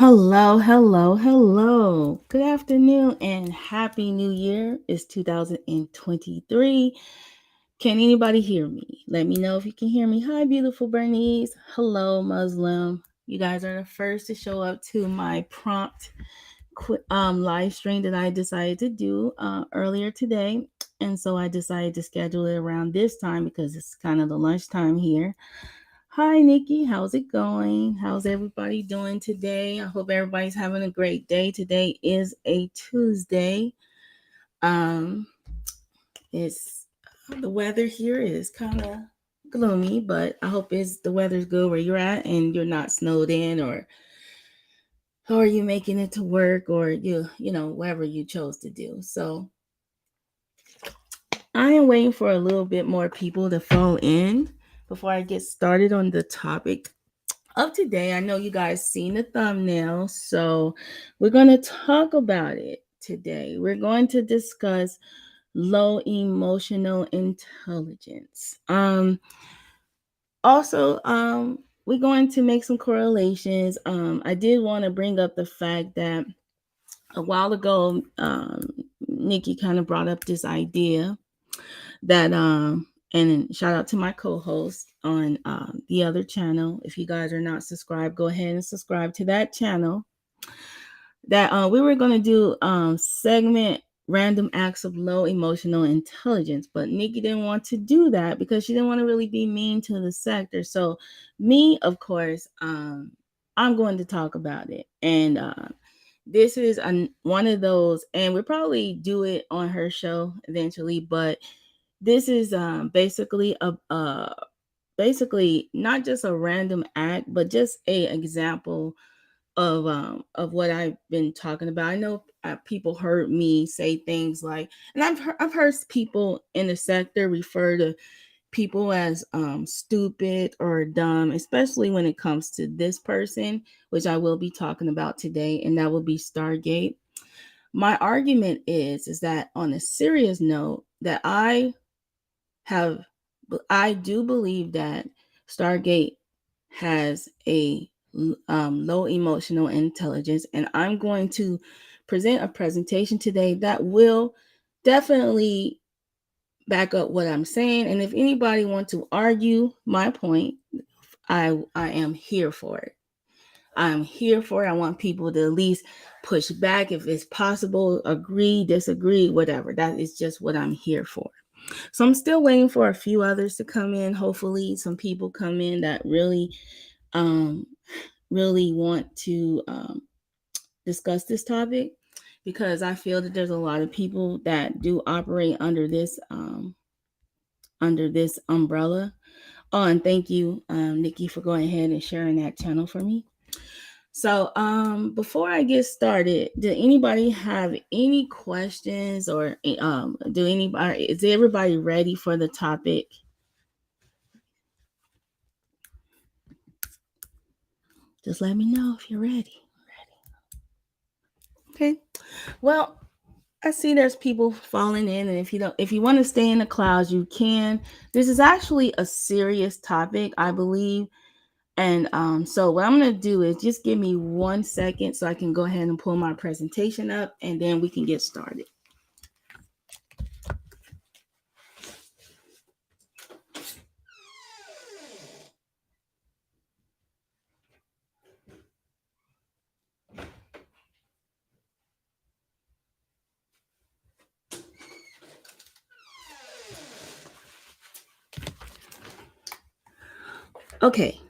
Hello, hello, hello. Good afternoon and happy new year. It's 2023. Can anybody hear me? Let me know if you can hear me. Hi, beautiful Bernice. Hello, Muslim. You guys are the first to show up to my prompt live stream that I decided to do earlier today. And so I decided to schedule it around this time because it's kind of the lunchtime here. Hi, Nikki. How's it going? How's everybody doing today? I hope everybody's having a great day. Today is a Tuesday. Um, it's the weather here is kind of gloomy, but I hope it's the weather's good where you're at and you're not snowed in or you making it to work or you know whatever you chose to do. So I am waiting for a little bit more people to phone in before I get started on the topic of today. I know you guys seen the thumbnail, so we're going to talk about it today. We're going to discuss low emotional intelligence. Also, we're going to make some correlations. I did want to bring up the fact that a while ago, Nikki kind of brought up this idea that and shout out to my co-host on the other channel. If you guys are not subscribed, go ahead and subscribe to that channel. That we were going to do segment random acts of low emotional intelligence, but Nikki didn't want to do that because she didn't want to really be mean to the sector. So me, of course, I'm going to talk about it. And this is one of those, and we'll probably do it on her show eventually, but this is basically basically not just a random act, but just a example of what I've been talking about. I know people heard me say things like, and I've heard people in the sector refer to people as stupid or dumb, especially when it comes to this person, which I will be talking about today, and that will be StarGate. My argument is that on a serious note, that have I do believe that Stargate has a low emotional intelligence, and I'm going to present a presentation today that will definitely back up what I'm saying. And if anybody wants to argue my point, I am here for it. I'm here for it. I want people to at least push back if it's possible, agree, disagree, whatever. That is just what I'm here for. So I'm still waiting for a few others to come in. Hopefully, some people come in that um, really want to discuss this topic because I feel that there's a lot of people that do operate under this umbrella. Oh, and thank you, Nikki, for going ahead and sharing that channel for me. So, before I get started, do anybody have any questions or do anybody is everybody ready for the topic? Just let me know if you're ready. Okay. Well, I see there's people falling in, and if you want to stay in the clouds, you can. This is actually a serious topic, I believe. And so what I'm gonna do is just give me 1 second so I can go ahead and pull my presentation up, and then we can get started. Okay.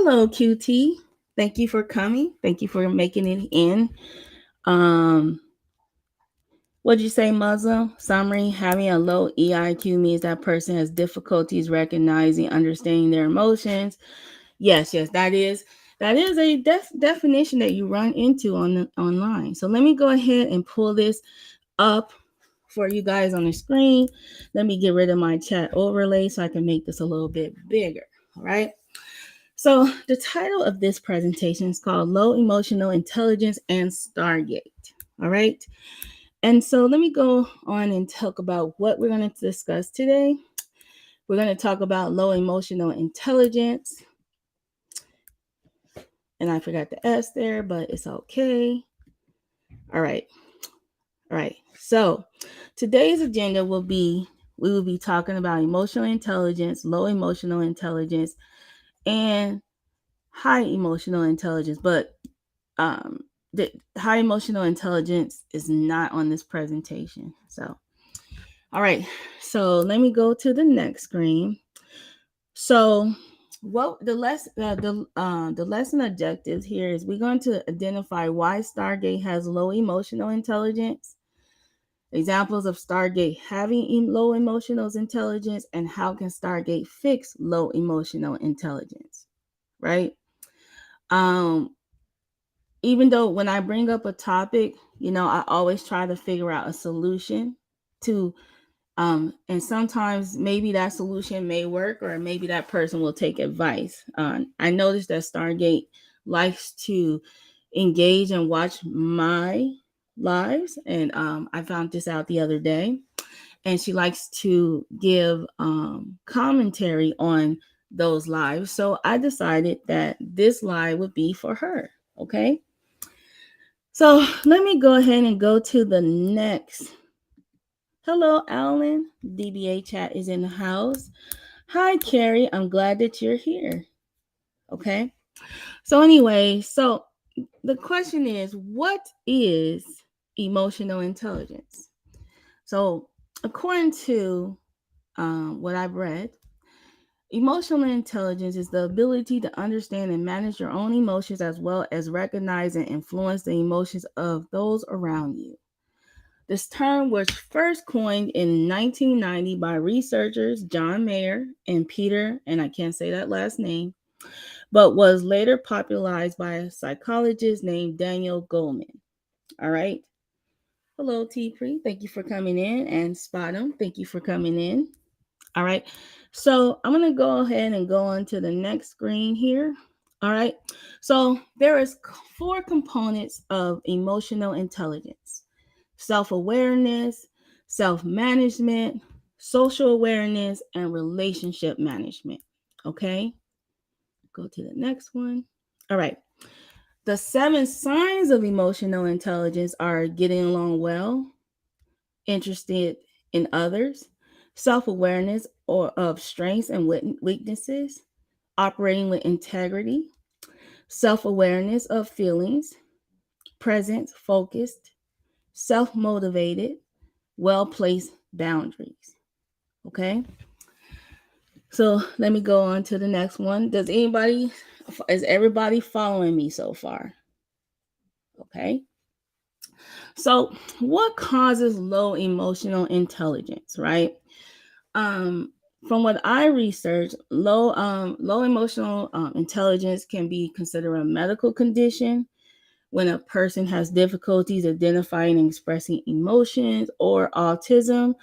Hello, QT. Thank you for coming. Thank you for making it in. Um, what did you say, Muslim? Summary: having a low EIQ means that person has difficulties recognizing, understanding their emotions. Yes, that is a definition that you run into online. So let me go ahead and pull this up for you guys on the screen. Let me get rid of my chat overlay so I can make this a little bit bigger. All right. So the title of this presentation is called Low Emotional Intelligence and Stargate. All right. And so let me go on and talk about what we're going to discuss today. We're going to talk about low emotional intelligence. And I forgot the S there, but it's okay. All right. All right. So today's agenda we will be talking about emotional intelligence, low emotional intelligence, and high emotional intelligence. But the high emotional intelligence is not on this presentation. So, all right. So let me go to the next screen. So, what the lesson objectives here is we're going to identify why StarGate has low emotional intelligence, examples of StarGate having low emotional intelligence, and how can StarGate fix low emotional intelligence, right? Um, Even though when I bring up a topic, I always try to figure out a solution to and sometimes maybe that solution may work or maybe that person will take advice. I noticed that Stargate likes to engage and watch my lives, and I found this out the other day. And she likes to give commentary on those lives. So I decided that this live would be for her. Okay. So let me go ahead and go to the next. Hello, Alan. DBA chat is in the house. Hi, Carrie. I'm glad that you're here. Okay. So anyway, so the question is, what is emotional intelligence? So according to what I've read, emotional intelligence is the ability to understand and manage your own emotions as well as recognize and influence the emotions of those around you. This term was first coined in 1990 by researchers John Mayer and Peter, and I can't say that last name, but was later popularized by a psychologist named Daniel Goleman. All right. Hello, T Pre. Thank you for coming in. And Spotum, thank you for coming in. All right. So I'm going to go ahead and go on to the next screen here. All right. So there is 4 components of emotional intelligence: self-awareness, self-management, social awareness, and relationship management. Okay. Go to the next one. All right. The 7 signs of emotional intelligence are getting along well, interested in others, self-awareness or of strengths and weaknesses, operating with integrity, self-awareness of feelings, present, focused, self-motivated, well-placed boundaries. Okay. So let me go on to the next one. Is everybody following me so far? Okay. So what causes low emotional intelligence, right? From what I researched, low emotional intelligence can be considered a medical condition when a person has difficulties identifying and expressing emotions or autism,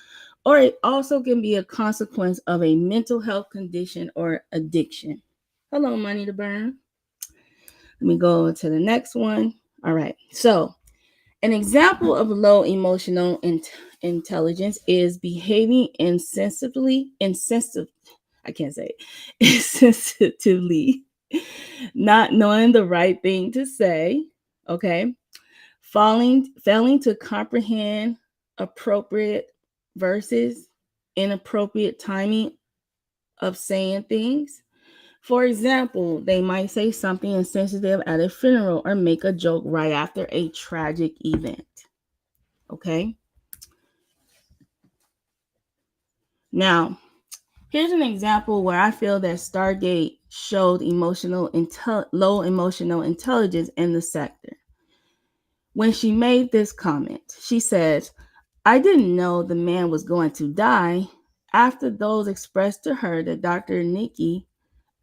or it also can be a consequence of a mental health condition or addiction. Hello, Money to Burn. Let me go to the next one. All right. So, an example of low emotional intelligence is behaving I can't say it, insensitively, not knowing the right thing to say, okay, failing to comprehend appropriate versus inappropriate timing of saying things. For example, they might say something insensitive at a funeral or make a joke right after a tragic event. Okay. Now, here's an example where I feel that StarGate showed low emotional intelligence in the sector. When she made this comment, she says, "I didn't know the man was going to die," after those expressed to her that Dr. Nikki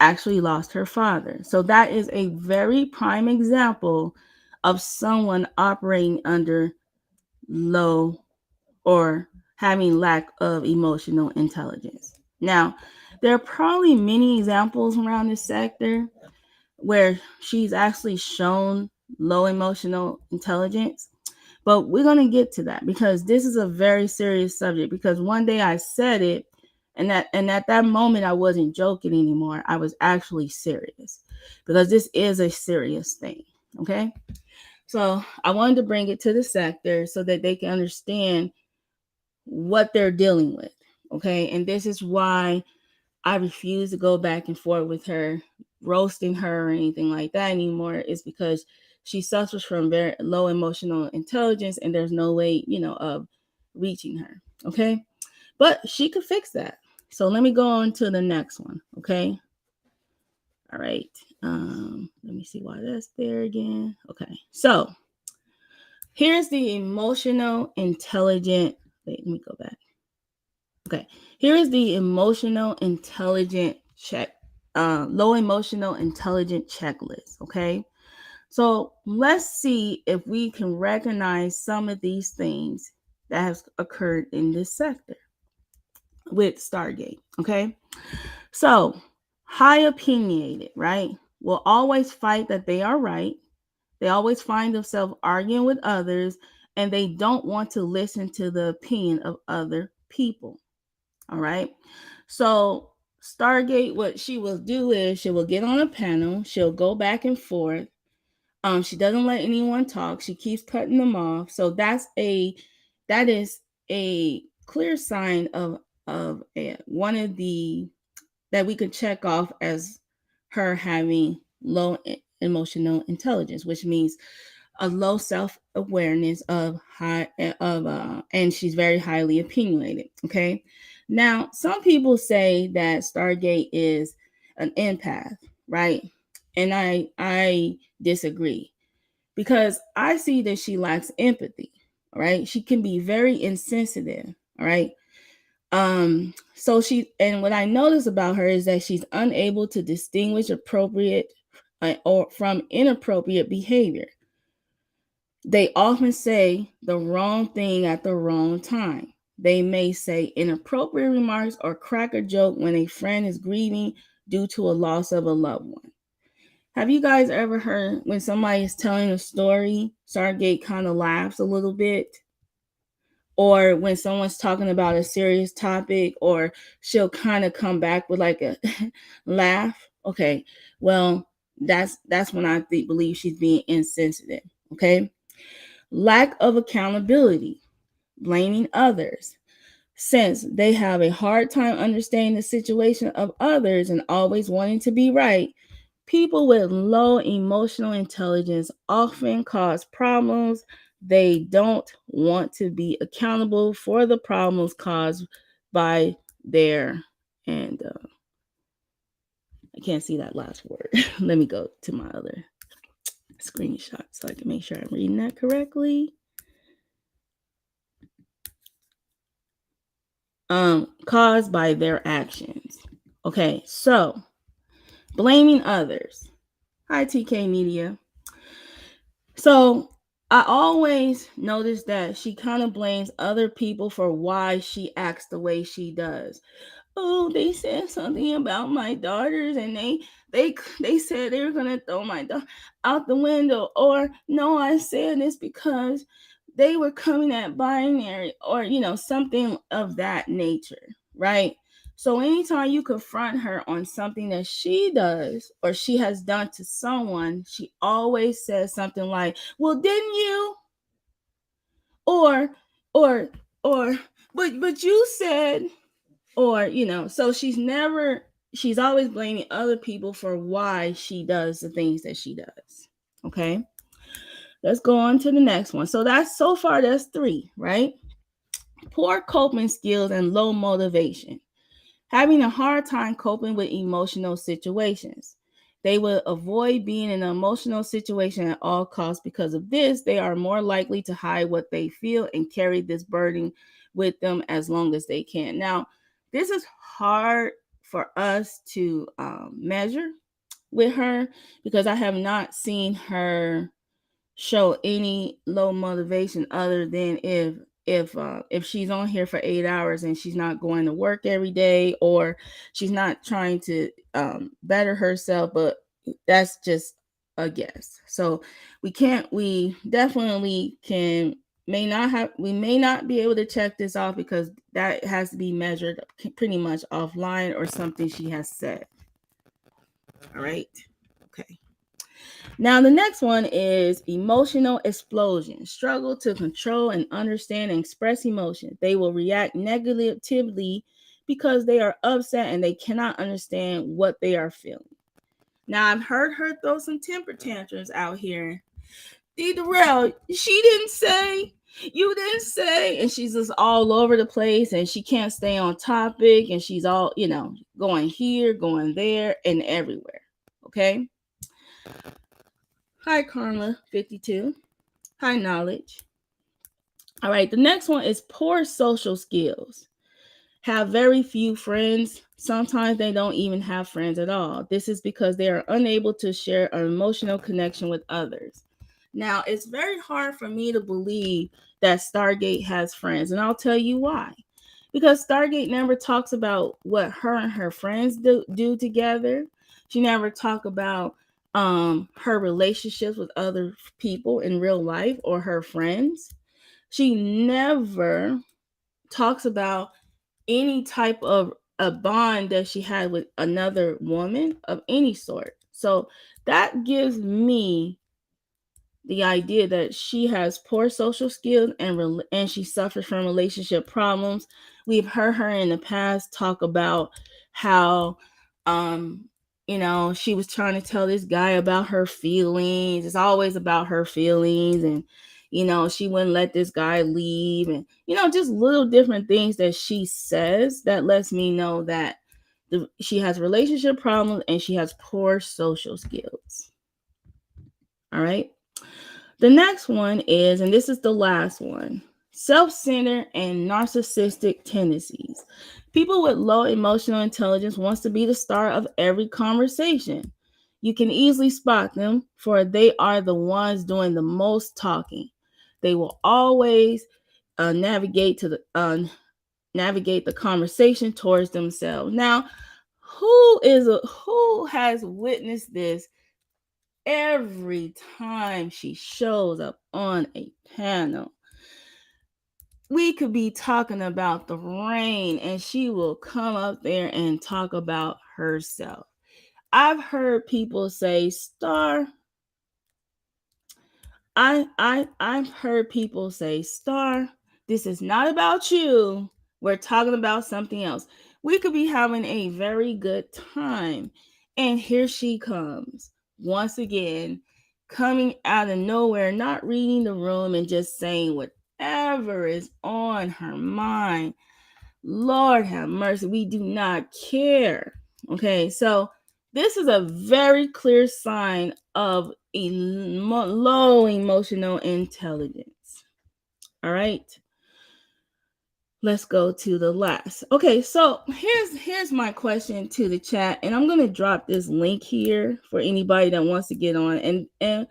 actually lost her father. So that is a very prime example of someone operating under low or having lack of emotional intelligence. Now, there are probably many examples around this sector where she's actually shown low emotional intelligence, but we're going to get to that because this is a very serious subject. Because one day I said it, and at that moment I wasn't joking anymore. I was actually serious. because this is a serious thing. Okay. So I wanted to bring it to the sector so that they can understand what they're dealing with. Okay. And this is why I refuse to go back and forth with her, roasting her or anything like that anymore, is because she suffers from very low emotional intelligence and there's no way, of reaching her. Okay. But she could fix that. So let me go on to the next one. Okay. All right. Let me see why that's there again. Okay. So here's the emotional intelligent. Wait, let me go back. Okay. Here is the emotional intelligent check. Low emotional intelligent checklist. Okay. So let's see if we can recognize some of these things that have occurred in this sector with StarGate. Okay. So high opinionated, right? Will always fight that they are right. They always find themselves arguing with others and they don't want to listen to the opinion of other people. All right. So Stargate, what she will do is she will get on a panel, she'll go back and forth. She doesn't let anyone talk. She keeps cutting them off. So that is a clear sign of one of the that we could check off as her having low emotional intelligence, which means a low self-awareness of and she's very highly opinionated. Okay. Now, some people say that Stargate is an empath, right? And I disagree because I see that she lacks empathy. All right. She can be very insensitive. All right. So and what I notice about her is that she's unable to distinguish appropriate or from inappropriate behavior. They often say the wrong thing at the wrong time. They may say inappropriate remarks or crack a joke when a friend is grieving due to a loss of a loved one. Have you guys ever heard when somebody is telling a story, Stargate kind of laughs a little bit? Or when someone's talking about a serious topic, or she'll kind of come back with like a laugh? Okay, well, that's when I believe she's being insensitive. Okay. Lack of accountability, blaming others. Since they have a hard time understanding the situation of others and always wanting to be right, people with low emotional intelligence often cause problems. They don't want to be accountable for the problems caused by their, and I can't see that last word. Let me go to my other screenshot so I can make sure I'm reading that correctly. Caused by their actions. Okay, so blaming others. Hi, TK Media. So I always notice that she kind of blames other people for why she acts the way she does. Oh, they said something about my daughters and they said they were gonna throw my daughter out the window, or no, I said this because they were coming at binary, or something of that nature, right? So anytime you confront her on something that she does or she has done to someone, she always says something like, well, didn't you? Or or or but you said, or so she's always blaming other people for why she does the things that she does. Okay, let's go on to the next one. So that's 3, right? Poor coping skills and low motivation, having a hard time coping with emotional situations. They will avoid being in an emotional situation at all costs. Because of this, they are more likely to hide what they feel and carry this burden with them as long as they can. Now, this is hard for us to measure with her because I have not seen her show any low motivation other than if she's on here for 8 hours and she's not going to work every day, or she's not trying to better herself. But that's just a guess. So we definitely may not be able to check this off because that has to be measured pretty much offline or something she has said. All right. Okay. Now, the next one is emotional explosion. Struggle to control and understand and express emotion. They will react negatively because they are upset and they cannot understand what they are feeling. Now, I've heard her throw some temper tantrums out here. Darrell, she didn't say, you didn't say, and she's just all over the place and she can't stay on topic and she's all, going here, going there, and everywhere. Okay. Hi, Karma 52. Hi, Knowledge. All right. The next one is poor social skills. Have very few friends. Sometimes they don't even have friends at all. This is because they are unable to share an emotional connection with others. Now, it's very hard for me to believe that StarGate has friends, and I'll tell you why. Because StarGate never talks about what her and her friends do together. She never talk about her relationships with other people in real life or her friends. She never talks about any type of a bond that she had with another woman of any sort. So that gives me the idea that she has poor social skills and she suffers from relationship problems. We've heard her in the past talk about how um she was trying to tell this guy about her feelings. It's always about her feelings, and she wouldn't let this guy leave, and just little different things that she says that lets me know that she has relationship problems and she has poor social skills. All right. The next one is, and this is the last one, self-centered and narcissistic tendencies. People with low emotional intelligence wants to be the star of every conversation. You can easily spot them, for they are the ones doing the most talking. They will always navigate the conversation towards themselves. Now, who has witnessed this every time she shows up on a panel? We could be talking about the rain and she will come up there and talk about herself. I've heard people say, Star, I've heard people say, Star, this is not about you. We're talking about something else. We could be having a very good time. And here she comes once again, coming out of nowhere, not reading the room and just saying whatever is on her mind. Lord have mercy. We do not care. Okay, so this is a very clear sign of low emotional intelligence. All right, let's go to the last. Okay, so here's my question to the chat, and I'm gonna drop this link here for anybody that wants to get on, and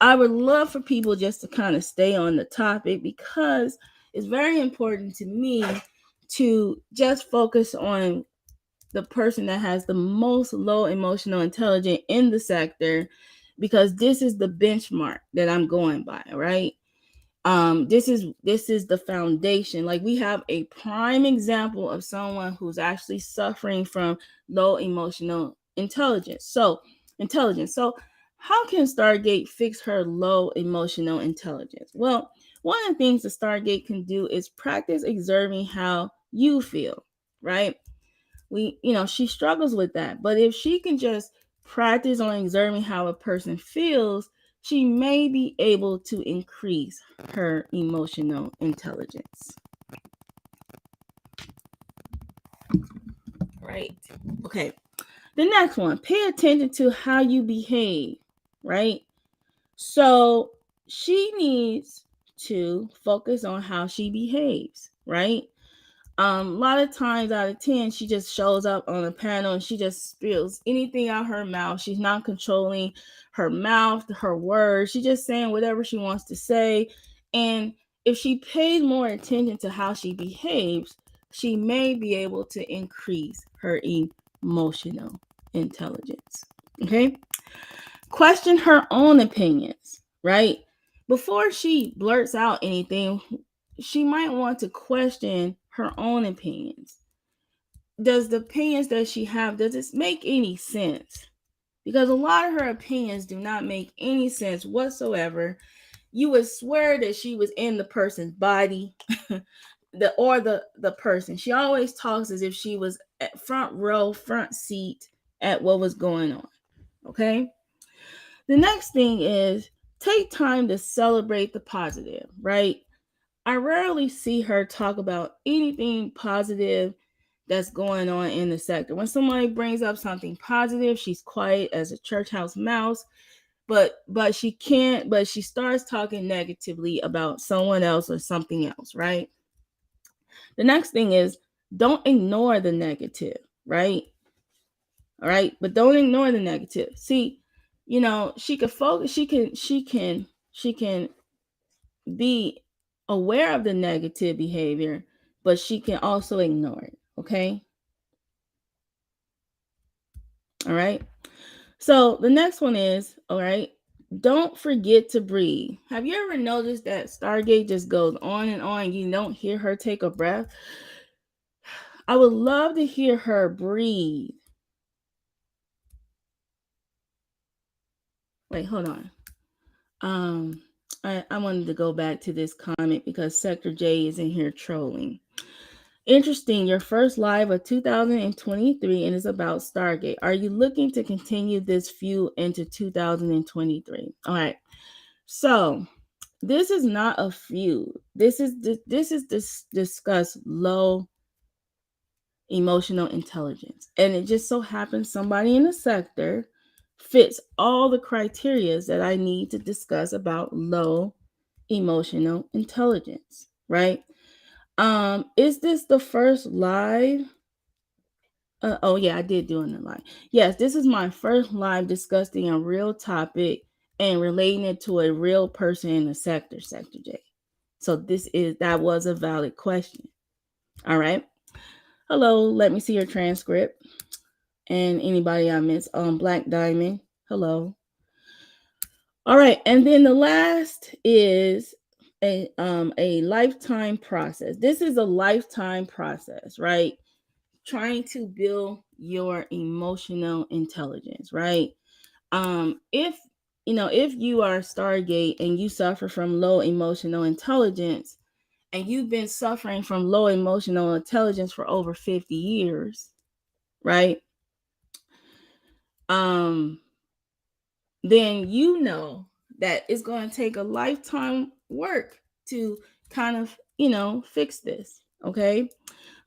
I would love for people just to kind of stay on the topic, because it's very important to me to just focus on the person that has the most low emotional intelligence in the sector, because this is the benchmark that I'm going by, right? This is the foundation. Like, we have a prime example of someone who's actually suffering from low emotional intelligence. So how can StarGate fix her low emotional intelligence? Well, one of the things the StarGate can do is practice observing how you feel, right? She struggles with that, but if she can just practice on observing how a person feels, she may be able to increase her emotional intelligence. Right. Okay. The next one, pay attention to how you behave, right? So she needs to focus on how she behaves, right? A lot of times out of 10, she just shows up on a panel and she just spills anything out her mouth. She's not controlling her mouth, her words. She's just saying whatever she wants to say. And if she pays more attention to how she behaves, she may be able to increase her emotional intelligence. Okay? Question her own opinions, right? Before she blurts out anything, she might want to question her own opinions. Does the opinions that she have, does this make any sense? because a lot of her opinions do not make any sense whatsoever. You would swear that she was in the person's body, the person. She always talks as if she was at front row, front seat at what was going on. Okay? The next thing is take time to celebrate the positive, right? I rarely see her talk about anything positive that's going on in the sector. When somebody brings up something positive, she's quiet as a church house mouse, but she starts talking negatively about someone else or something else, right? The next thing is don't ignore the negative, right? All right, but don't ignore the negative. See, she can focus, she can be aware of the negative behavior, but she can also ignore it. Okay. All right. So the next one is, all right, don't forget to breathe. Have you ever noticed that StarGate just goes on and on? You don't hear her take a breath. I would love to hear her breathe. Wait, hold on. I wanted to go back to this comment because Sector J is in here trolling. Interesting, your first live of 2023 and it's about StarGate. Are you looking to continue this feud into 2023? All right. So this is not a feud. This is discuss low emotional intelligence. And it just so happens somebody in the sector fits all the criterias that I need to discuss about low emotional intelligence, right? Is this the first live? Oh yeah, I did do it in the live. Yes, this is my first live discussing a real topic and relating it to a real person in the sector, Sector J. So that was a valid question. All right. Hello, let me see your transcript. And anybody I missed, Black Diamond. Hello. All right, and then the last is a lifetime process. This is a lifetime process, right? Trying to build your emotional intelligence, right? If you are Stargate and you suffer from low emotional intelligence, and you've been suffering from low emotional intelligence for over 50 years, right? Then you know that it's going to take a lifetime work to kind of, fix this, okay?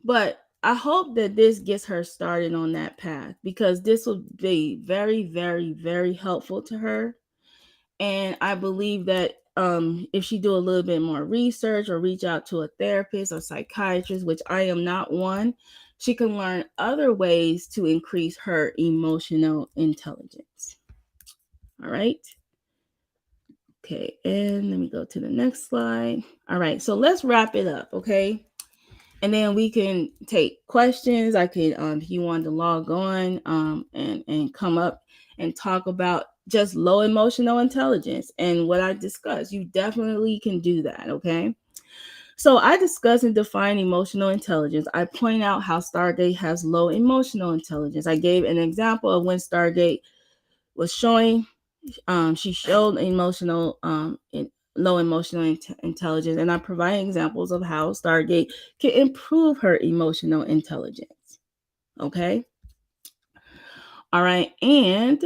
But I hope that this gets her started on that path because this will be very, very, very helpful to her. And I believe that if she do a little bit more research or reach out to a therapist or psychiatrist, which I am not one, she can learn other ways to increase her emotional intelligence. All right. Okay, and let me go to the next slide. All right, so let's wrap it up, okay? And then we can take questions. I could, if you want to log on and come up and talk about just low emotional intelligence and what I discussed. You definitely can do that, okay? So I discuss and define emotional intelligence. I point out how Stargate has low emotional intelligence. I gave an example of when Stargate was showing, she showed low emotional intelligence, and I provide examples of how Stargate can improve her emotional intelligence. Okay. All right. And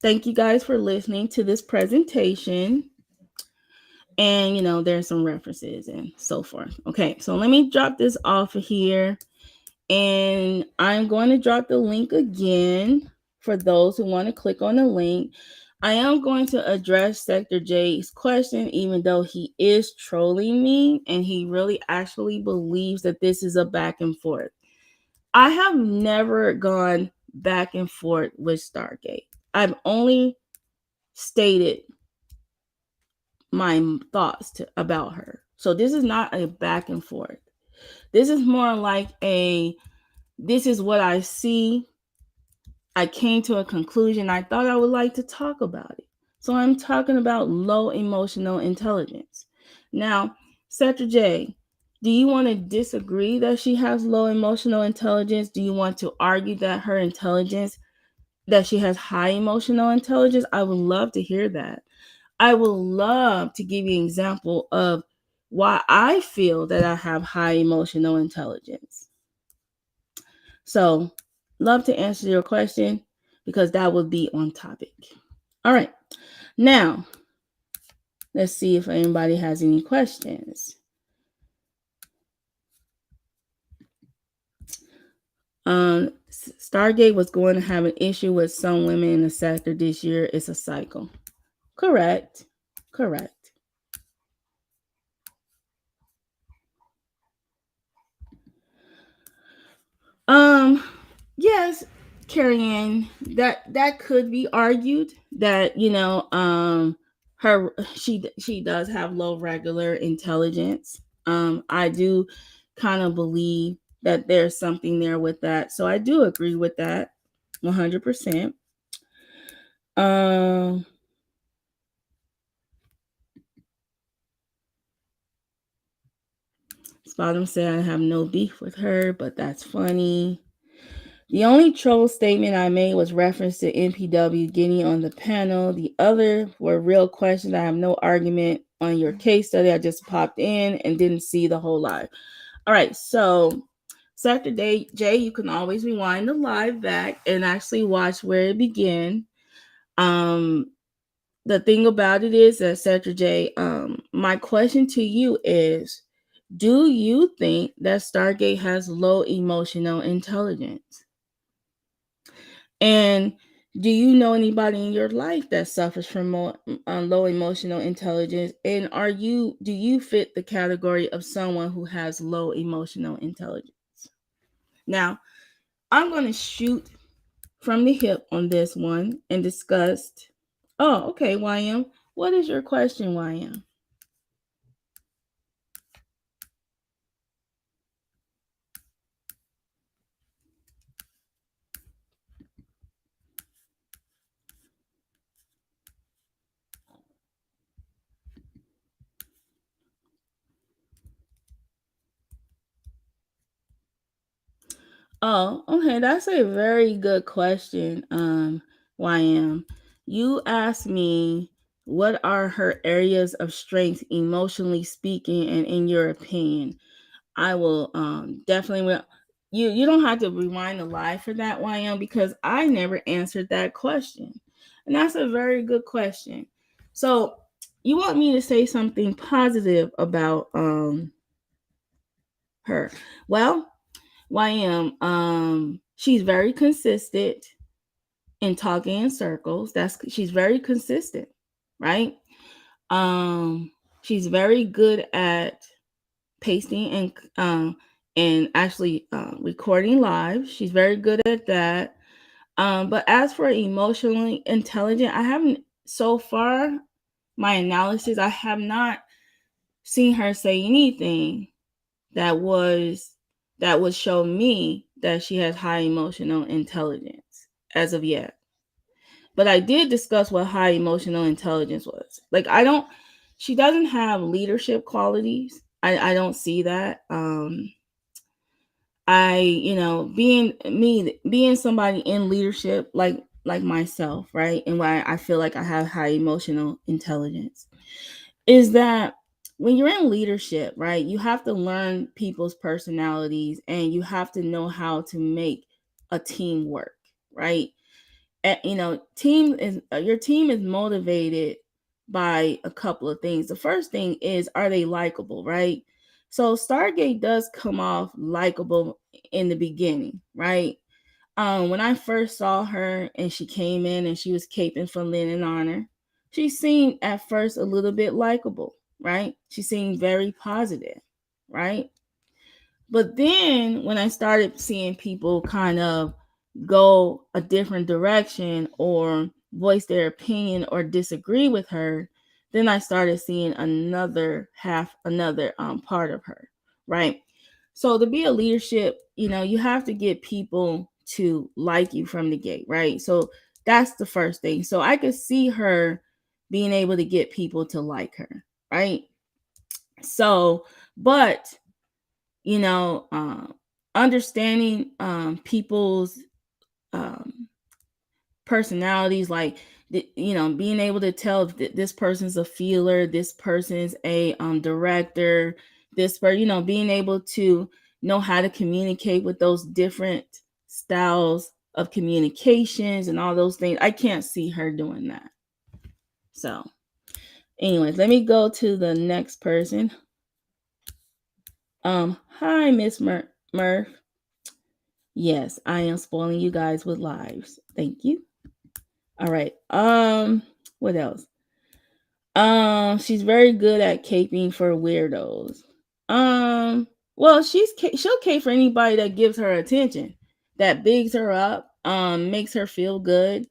thank you guys for listening to this presentation. And, there's some references and so forth. Okay. So let me drop this off of here. And I'm going to drop the link again for those who want to click on the link. I am going to address Sector J's question, even though he is trolling me and he really actually believes that this is a back and forth. I have never gone back and forth with StarGate. I've only stated my thoughts about her. So this is not a back and forth. This is more like this is what I see. I came to a conclusion. I thought I would like to talk about it. So I'm talking about low emotional intelligence. Now, Sector J, do you want to disagree that she has low emotional intelligence? Do you want to argue that her intelligence that she has high emotional intelligence, I would love to hear that. I would love to give you an example of why I feel that I have high emotional intelligence. So, love to answer your question because that would be on topic. All right. Now, let's see if anybody has any questions. StarGate was going to have an issue with some women in the sector this year. It's a cycle. Correct. Correct. Um, yes, Carrie Ann, that could be argued that, her she does have low regular intelligence. I do kind of believe that there's something there with that. So I do agree with that 100%. Um Bottom said I have no beef with her, but that's funny. The only troll statement I made was reference to NPW getting on the panel. The other were real questions. I have no argument on your case study. I just popped in and didn't see the whole live. All right, so Sector J, you can always rewind the live back and actually watch where it began. The thing about it is that Sector J, my question to you is, do you think that StarGate has low emotional intelligence? And do you know anybody in your life that suffers from low emotional intelligence? And do you fit the category of someone who has low emotional intelligence? Now, I'm going to shoot from the hip on this one and discuss. Oh, okay, YM. What is your question, YM? Oh, okay. That's a very good question, YM. You asked me what are her areas of strength, emotionally speaking, and in your opinion. I will definitely you don't have to rewind the live for that, YM, because I never answered that question. And that's a very good question. So you want me to say something positive about her. Well, YM, she's very consistent in talking in circles. She's very consistent, right? Um, she's very good at pasting and actually recording live. She's very good at that. But as for emotionally intelligent, I haven't so far my analysis. I have not seen her say anything that was that would show me that she has high emotional intelligence as of yet. But I did discuss what high emotional intelligence was. Like she doesn't have leadership qualities. I don't see that. Being somebody in leadership like myself, right? And why I feel like I have high emotional intelligence is that when you're in leadership, right, you have to learn people's personalities and you have to know how to make a team work, right? And, your team is motivated by a couple of things. The first thing is, are they likable, right? So StarGate does come off likable in the beginning, right? When I first saw her and she came in and she was caping for Lynn and Honor, she seemed at first a little bit likable, right? She seemed very positive, right? But then when I started seeing people kind of go a different direction or voice their opinion or disagree with her, then I started seeing another part of her, right? So to be a leadership, you have to get people to like you from the gate, right? So that's the first thing. So I could see her being able to get people to like her, right? So, but you know, understanding people's um, personalities, like being able to tell if this person's a feeler, this person's a director, this person, being able to know how to communicate with those different styles of communications and all those things. I can't see her doing that. So, anyways, let me go to the next person. Hi, Miss Murph. Yes, I am spoiling you guys with lives. Thank you. All right. What else? She's very good at caping for weirdos. Well, she'll cape for anybody that gives her attention, that bigs her up, makes her feel good,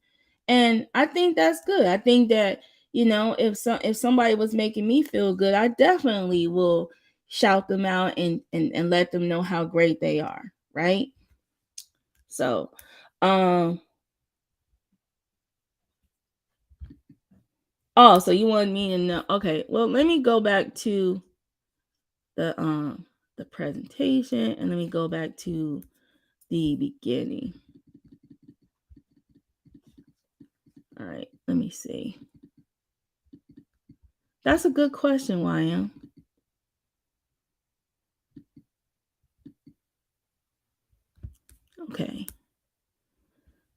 and I think that's good. I think that if somebody was making me feel good, I definitely will shout them out and let them know how great they are, right? So, oh, so you wanted me to know? Okay, well, let me go back to the presentation, and let me go back to the beginning. All right, let me see. That's a good question, YM. Okay.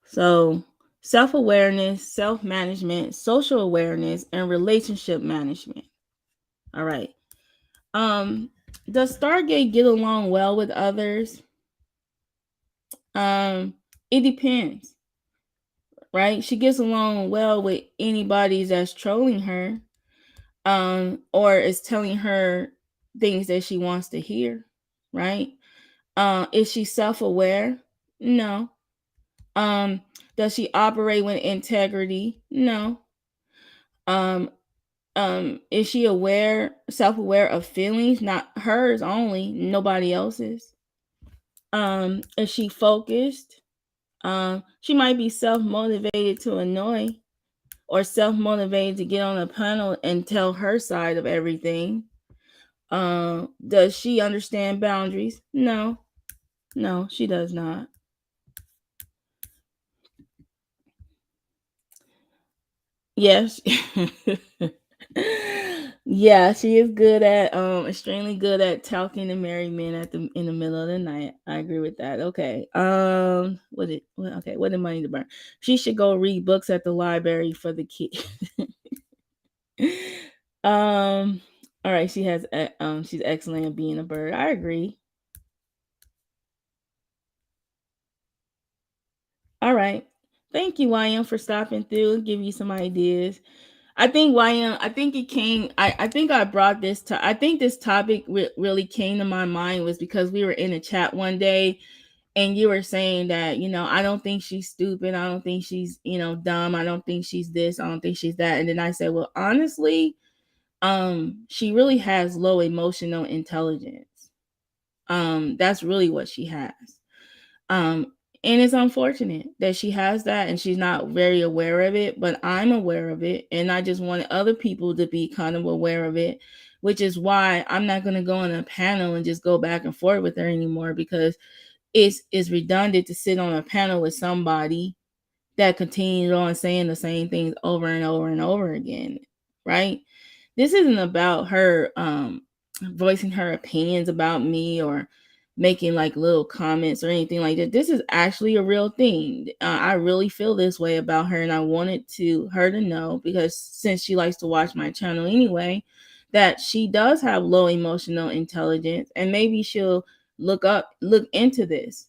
So, self-awareness, self-management, social awareness, and relationship management. All right. Does StarGate get along well with others? It depends. Right? She gets along well with anybody that's trolling her, or is telling her things that she wants to hear, right? Is she self-aware? No. Does she operate with integrity? No. Is she self-aware of feelings? Not hers only, nobody else's. Is she focused? She might be self-motivated to annoy, or self-motivated to get on a panel and tell her side of everything. Does she understand boundaries? No, she does not. Yes. Yeah, she is good at extremely good at talking to married men in the middle of the night. I agree with that. Okay. What did money to burn? She should go read books at the library for the kids. All right, she's excellent at being a bird. I agree. All right. Thank you, YM, for stopping through and give you some ideas. I think YM, I think it came, I think I brought this to, I think this topic really came to my mind was because we were in a chat one day and you were saying that, I don't think she's stupid. I don't think she's, dumb. I don't think she's this. I don't think she's that. And then I said, well, honestly, she really has low emotional intelligence. That's really what she has. And it's unfortunate that she has that and she's not very aware of it, but I'm aware of it. And I just wanted other people to be kind of aware of it, which is why I'm not going to go on a panel and just go back and forth with her anymore, because it's redundant to sit on a panel with somebody that continues on saying the same things over and over and over again, right? This isn't about her voicing her opinions about me or making like little comments or anything like that. This is actually a real thing. I really feel this way about her, and I wanted her to know, because since she likes to watch my channel anyway, that she does have low emotional intelligence, and maybe she'll look into this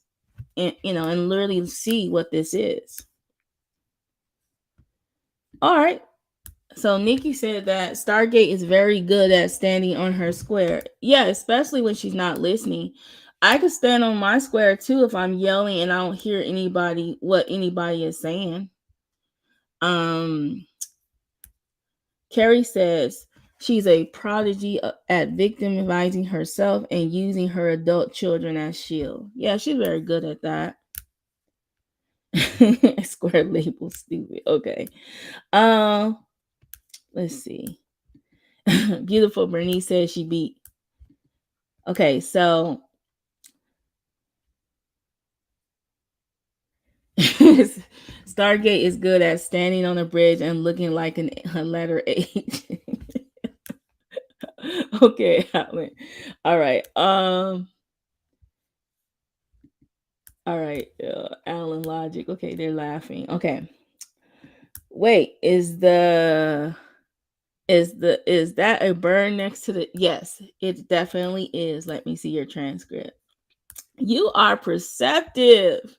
and literally see what this is. All right. So Nikki said that StarGate is very good at standing on her square. Yeah, especially when she's not listening. I could stand on my square too if I'm yelling and I don't hear what anybody is saying. Carrie says she's a prodigy at victimizing herself and using her adult children as shield. Yeah, she's very good at that. Square label stupid. Okay. Let's see. Beautiful Bernice says she beat. Okay, so Stargate is good at standing on a bridge and looking like a letter H. Okay, Alan. All right. All right. Alan Logic. Okay, they're laughing. Okay. Wait, is that a bird next to the? Yes, it definitely is. Let me see your transcript. You are perceptive.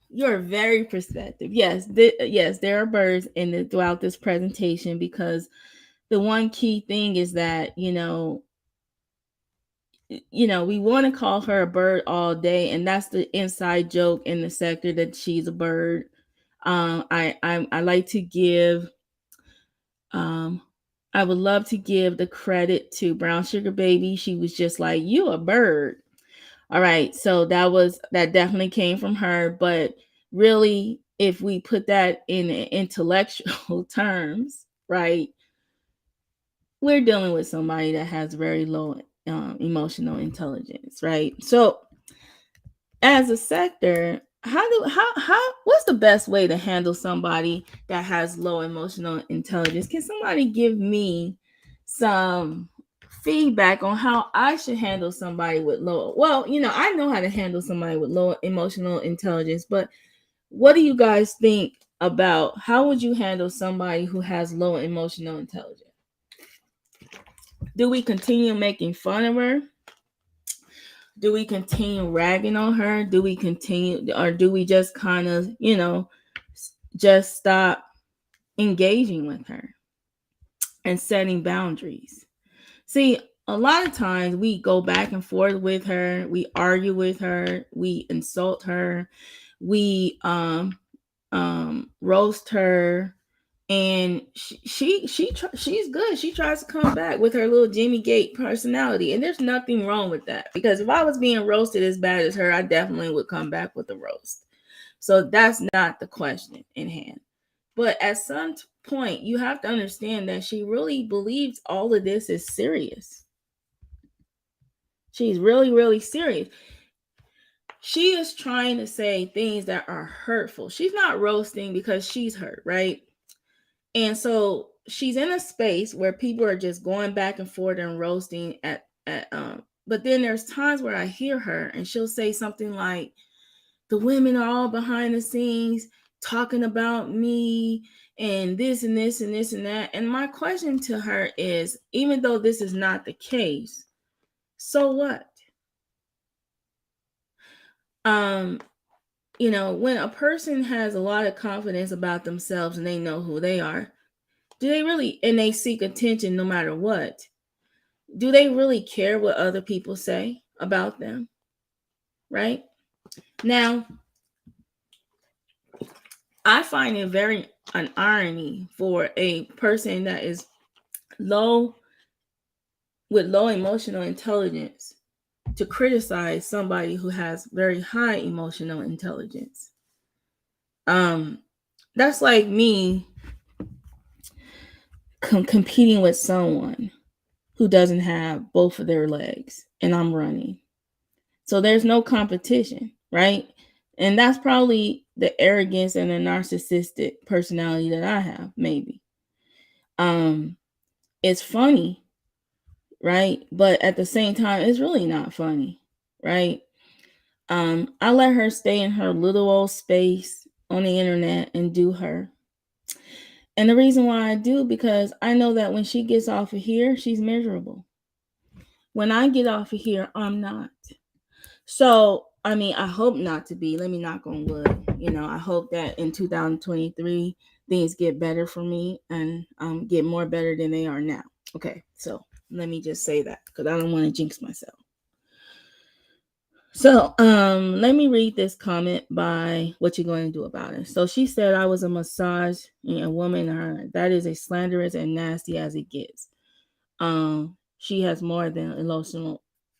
You're very perceptive. Yes, yes, there are birds throughout this presentation, because the one key thing is that we want to call her a bird all day, and that's the inside joke in the sector, that she's a bird. I like to give um I would love to give the credit to Brown Sugar Baby. She was just like, you a bird. All right, so that definitely came from her, but really, if we put that in intellectual terms, right, we're dealing with somebody that has very low emotional intelligence, right? So, as a sector, what's the best way to handle somebody that has low emotional intelligence? Can somebody give me some feedback on how I should handle somebody with low? Well, I know how to handle somebody with low emotional intelligence, but what do you guys think about how would you handle somebody who has low emotional intelligence? Do we continue making fun of her? Do we continue ragging on her? Do we continue, or do we just kind of, just stop engaging with her and setting boundaries? See, a lot of times we go back and forth with her, we argue with her, we insult her, we roast her, and she's good. She tries to come back with her little Jimmy Gate personality, and there's nothing wrong with that, because if I was being roasted as bad as her, I definitely would come back with a roast. So that's not the question in hand. But at some point, you have to understand that she really believes all of this is serious. She's really, really serious. She is trying to say things that are hurtful. She's not roasting because she's hurt, right? And so she's in a space where people are just going back and forth and roasting but then there's times where I hear her and she'll say something like, the women are all behind the scenes talking about me and this and this and this and that. And my question to her is, even though this is not the case, so what? When a person has a lot of confidence about themselves and they know who they are, do they really, and they seek attention no matter what, do they really care what other people say about them? Right? Now, I find it very an irony for a person that is with low emotional intelligence to criticize somebody who has very high emotional intelligence. That's like me competing with someone who doesn't have both of their legs and I'm running. So there's no competition, right? And that's probably the arrogance and the narcissistic personality that I have, maybe. It's funny, right? But at the same time, it's really not funny, right? I let her stay in her little old space on the internet and do her. And the reason why I do, because I know that when she gets off of here, she's miserable. When I get off of here, I'm not. So, I hope not to be. Let me knock on wood. I hope that in 2023, things get better for me and get more better than they are now. Okay, so let me just say that because I don't want to jinx myself. So, let me read this comment by What You Going to Do About It. So she said, I was a massage woman. That is as slanderous and nasty as it gets. She has more than low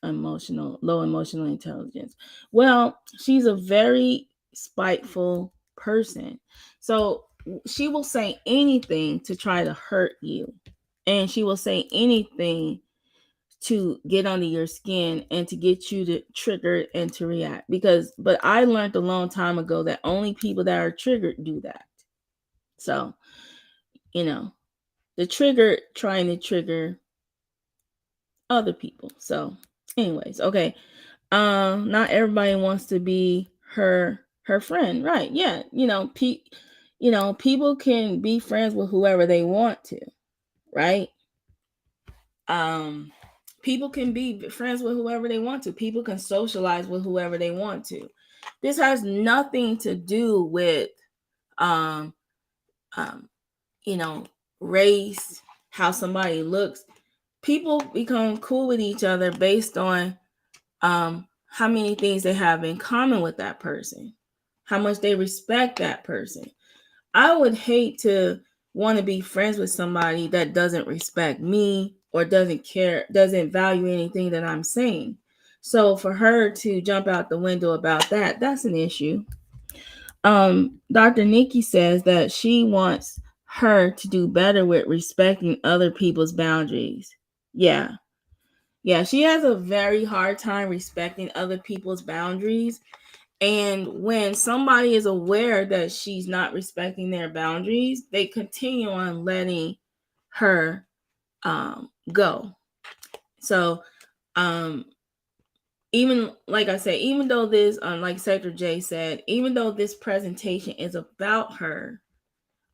emotional intelligence. Well, she's a very spiteful person. So she will say anything to try to hurt you. And she will say anything to get under your skin and to get you to trigger and to react. But I learned a long time ago that only people that are triggered do that. So, you know, the trigger trying to trigger other people. So, anyways, okay. Not everybody wants to be her friend, right? Yeah, people can be friends with whoever they want to, right? Um, People can be friends with whoever they want to. People can socialize with whoever they want to. This has nothing to do with um um race, how somebody looks. People become cool with each other based on how many things they have in common with that person, how much they respect that person. I would hate to want to be friends with somebody that doesn't respect me or doesn't care, doesn't value anything that I'm saying. So for her to jump out the window about that, that's an issue. Dr. Nikki says that she wants her to do better with respecting other people's boundaries. Yeah. Yeah, she has a very hard time respecting other people's boundaries. And when somebody is aware that she's not respecting their boundaries, they continue on letting her go. So, even like I said, even though this, like Sector J said, even though this presentation is about her,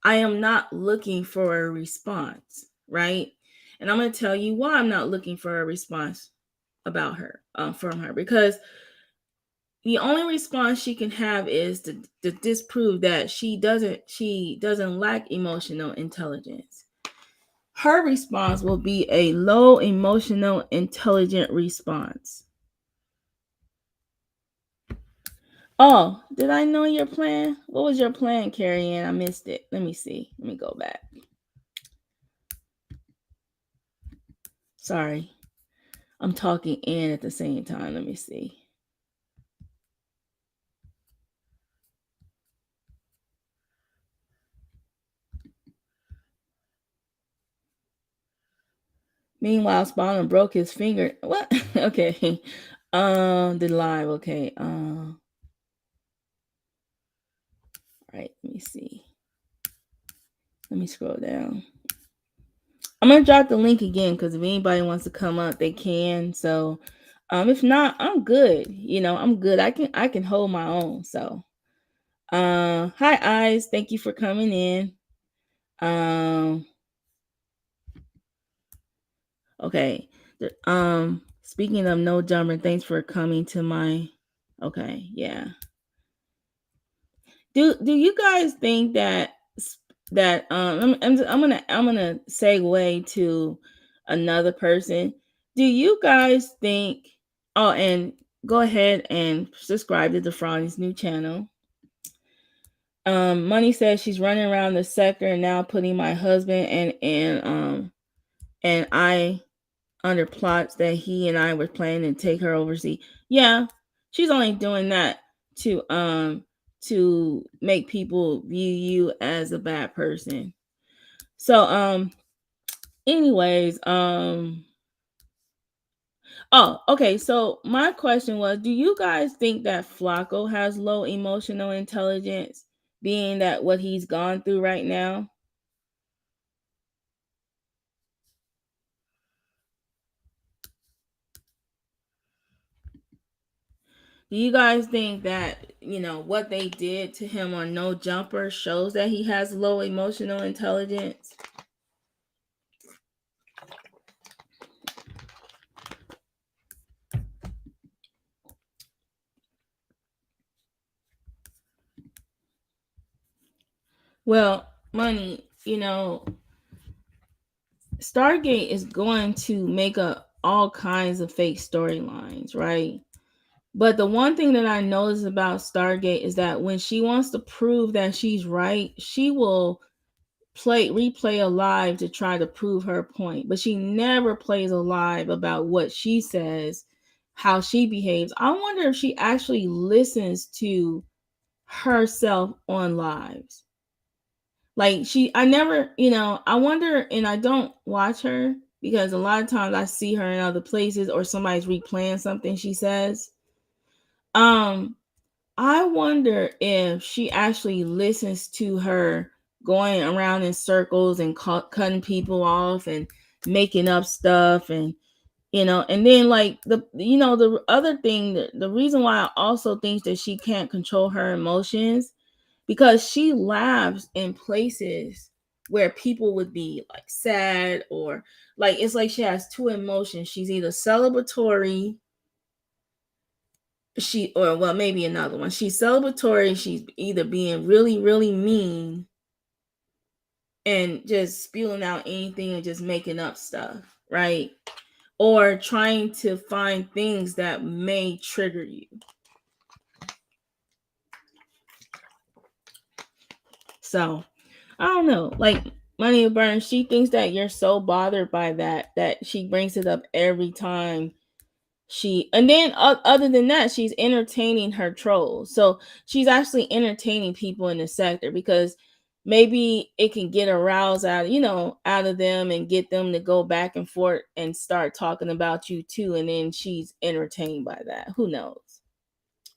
I am not looking for a response, right? And I'm going to tell you why I'm not looking for a response about her, from her, because the only response she can have is to disprove that she doesn't lack emotional intelligence. Her response will be a low emotional intelligent response. Oh, did I know your plan? What was your plan, Carrie Ann? I missed it. Let me see. Let me go back. Sorry. I'm talking in at the same time. Let me see. Meanwhile, Spawn broke his finger. What? Okay. The live. Okay. Right. Let me see. Let me scroll down. I'm gonna drop the link again because if anybody wants to come up, they can. So, if not, I'm good. I'm good. I can hold my own. So, hi eyes. Thank you for coming in. Okay. Speaking of no jumper, thanks for coming to my. Okay, yeah. Do you guys think that I'm gonna segue to another person. Do you guys think? Oh, and go ahead and subscribe to the Froggy's new channel. Money says she's running around the sector now, putting my husband and I under plots that he and I were planning to take her overseas. Yeah, she's only doing that to make people view you as a bad person. So anyways, oh, okay. So my question was, do you guys think that Flacco has low emotional intelligence, being that what he's gone through right now? Do you guys think that, what they did to him on No Jumper shows that he has low emotional intelligence? Well, Money, StarGate is going to make up all kinds of fake storylines, right? But the one thing that I notice about StarGate is that when she wants to prove that she's right, she will replay a live to try to prove her point. But she never plays a live about what she says, how she behaves. I wonder if she actually listens to herself on lives. Like I never, I wonder, and I don't watch her, because a lot of times I see her in other places or somebody's replaying something she says. Um, I wonder if she actually listens to her going around in circles and cutting people off and making up stuff, and and then like the other thing, the reason why I also think that she can't control her emotions, because she laughs in places where people would be like sad, or like it's like she has two emotions. She's either celebratory, or well, maybe another one. She's celebratory, she's either being really, really mean and just spewing out anything and just making up stuff, right? Or trying to find things that may trigger you. So I don't know. Like Money Burns, she thinks that you're so bothered by that she brings it up every time and then other than that, she's entertaining her trolls. So she's actually entertaining people in the sector, because maybe it can get aroused out of them and get them to go back and forth and start talking about you too, and then she's entertained by that. Who knows?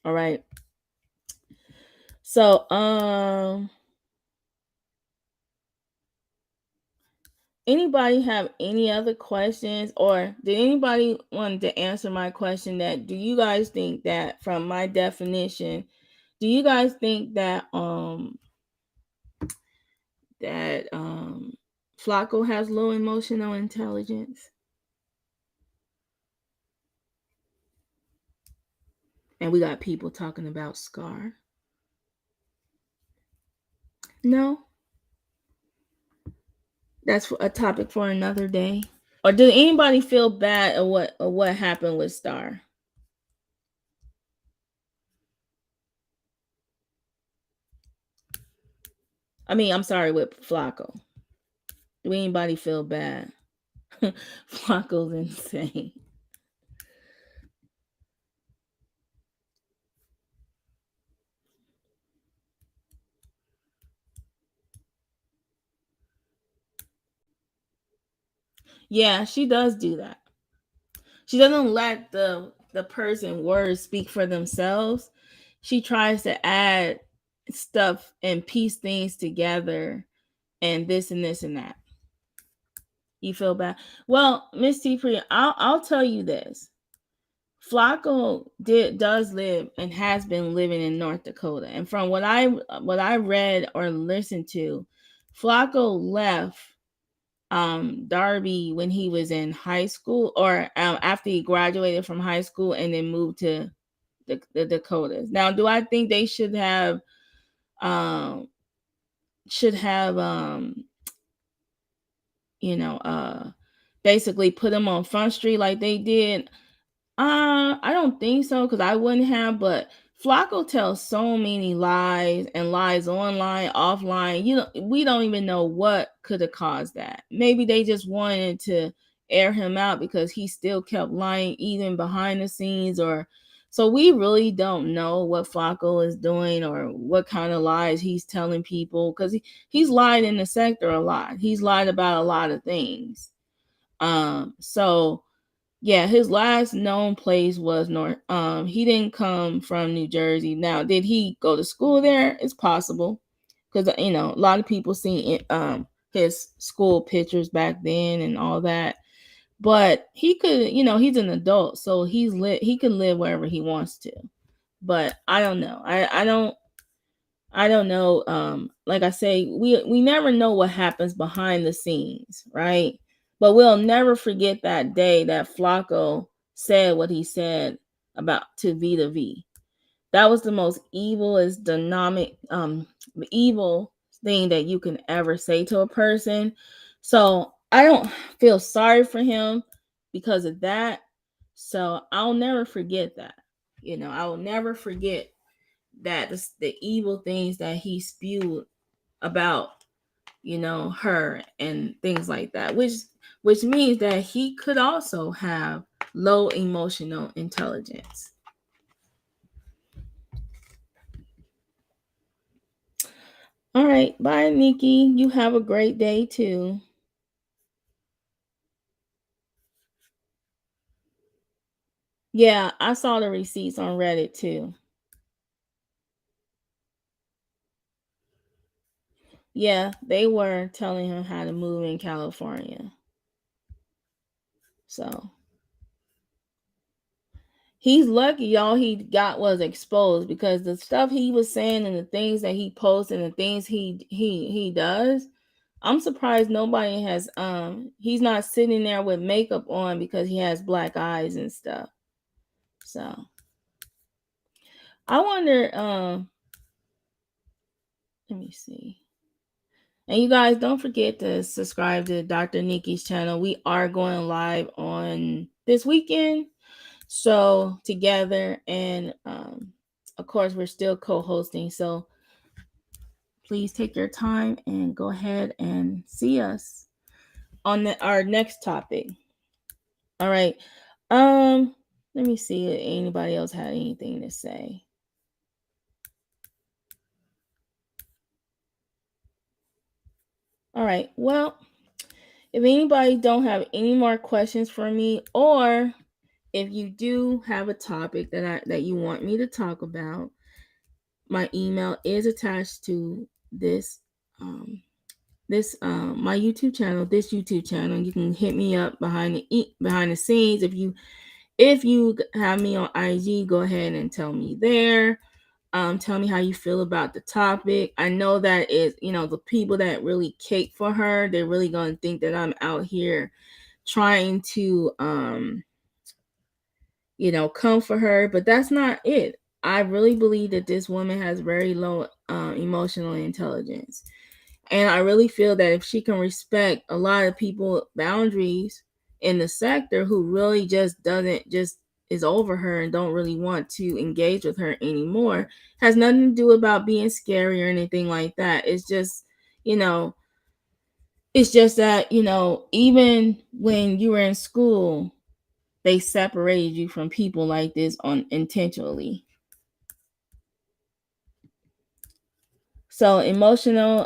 All right. So anybody have any other questions, or did anybody want to answer my question, that do you guys think that from my definition, do you guys think that Flacco has low emotional intelligence? And we got people talking about Scar. No, that's a topic for another day. Or did anybody feel bad at what happened with Star? I mean, I'm sorry, with Flacco. Do anybody feel bad? Flacco's insane. Yeah, she does do that. She doesn't let the person words speak for themselves. She tries to add stuff and piece things together, and this and this and that. You feel bad? Well, Miss T Free, I'll tell you this. Flacco does live and has been living in North Dakota, and from what I read or listened to, Flacco left Darby when he was in high school, or after he graduated from high school, and then moved to the Dakotas. Now, do I think they um should have you know basically put him on Front Street like they did? I don't think so, because I wouldn't have. But Flacco tells so many lies, and lies online, offline. We don't even know what could have caused that. Maybe they just wanted to air him out because he still kept lying even behind the scenes, or so we really don't know what Flacco is doing or what kind of lies he's telling people, because he's lied in the sector a lot. He's lied about a lot of things. So yeah, his last known place was North. He didn't come from New Jersey. Now, did he go to school there? It's possible, because a lot of people seen his school pictures back then and all that. But he could, he's an adult, so he can live wherever he wants to. But I don't know. I don't know. Like I say, we never know what happens behind the scenes, right? But we'll never forget that day that Flacco said what he said about to Vita V. That was the most evilest dynamic, evil thing that you can ever say to a person. So I don't feel sorry for him because of that. So I'll never forget that. I will never forget that the evil things that he spewed about her and things like that, which means that he could also have low emotional intelligence. All right, bye Nikki, you have a great day too. Yeah, I saw the receipts on Reddit too. Yeah, they were telling him how to move in California. So he's lucky all he got was exposed, because the stuff he was saying and the things that he posts and the things he does, I'm surprised nobody has he's not sitting there with makeup on because he has black eyes and stuff. So I wonder, let me see. And you guys, don't forget to subscribe to Dr. Nikki's channel. We are going live on this weekend. So together, and of course, we're still co-hosting. So please take your time and go ahead and see us on our next topic. All right. Let me see if anybody else had anything to say. All right. Well, if anybody don't have any more questions for me, or if you do have a topic that you want me to talk about, my email is attached to this my YouTube channel. This YouTube channel, you can hit me up behind the scenes. If you have me on IG, go ahead and tell me there. Tell me how you feel about the topic. I know that the people that really cape for her, they're really gonna think that I'm out here trying to come for her, but that's not it. I really believe that this woman has very low emotional intelligence. And I really feel that if she can respect a lot of people boundaries in the sector who really just doesn't just is over her and don't really want to engage with her anymore, has nothing to do about being scary or anything like that. It's just, you know, it's just that, even when you were in school, they separated you from people like this on intentionally. So emotional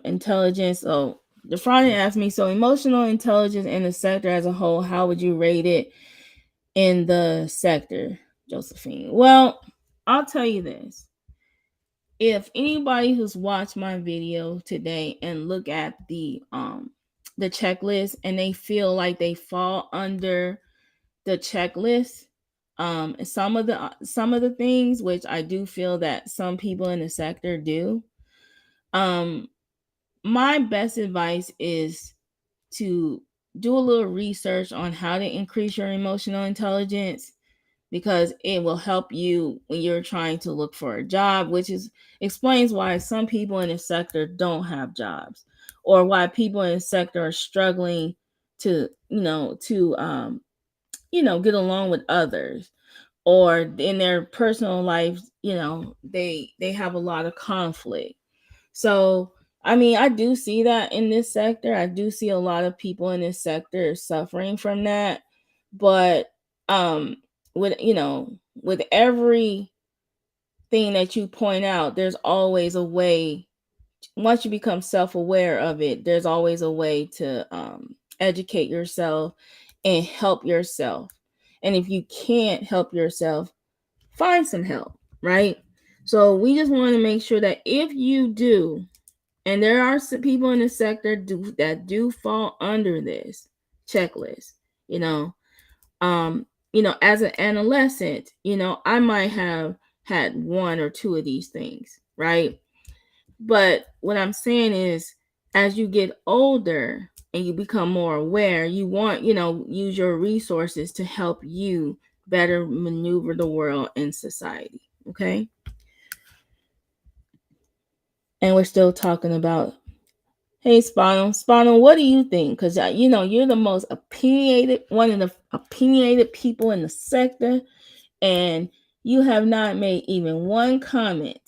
intelligence. So the Friday asked me, so emotional intelligence in the sector as a whole, how would you rate it in the sector, Josephine? Well, I'll tell you this. If anybody who's watched my video today and look at the checklist and they feel like they fall under the checklist, some of the things which I do feel that some people in the sector do, um my best advice is to do a little research on how to increase your emotional intelligence, because it will help you when you're trying to look for a job, which is explains why some people in the sector don't have jobs, or why people in the sector are struggling to get along with others, or in their personal lives, they have a lot of conflict. So, I mean, I do see that in this sector. I do see a lot of people in this sector suffering from that. But um with everything that you point out, there's always a way. Once you become self-aware of it, there's always a way to educate yourself and help yourself. And if you can't help yourself, find some help, right? So we just want to make sure that if you do, and there are some people in the sector that do fall under this checklist, you know. As an adolescent, I might have had one or two of these things, right? But what I'm saying is, as you get older and you become more aware, you want, use your resources to help you better maneuver the world and society. Okay. And we're still talking about, hey, Spanel, what do you think? Because, you're the most opinionated, one of the opinionated people in the sector, and you have not made even one comment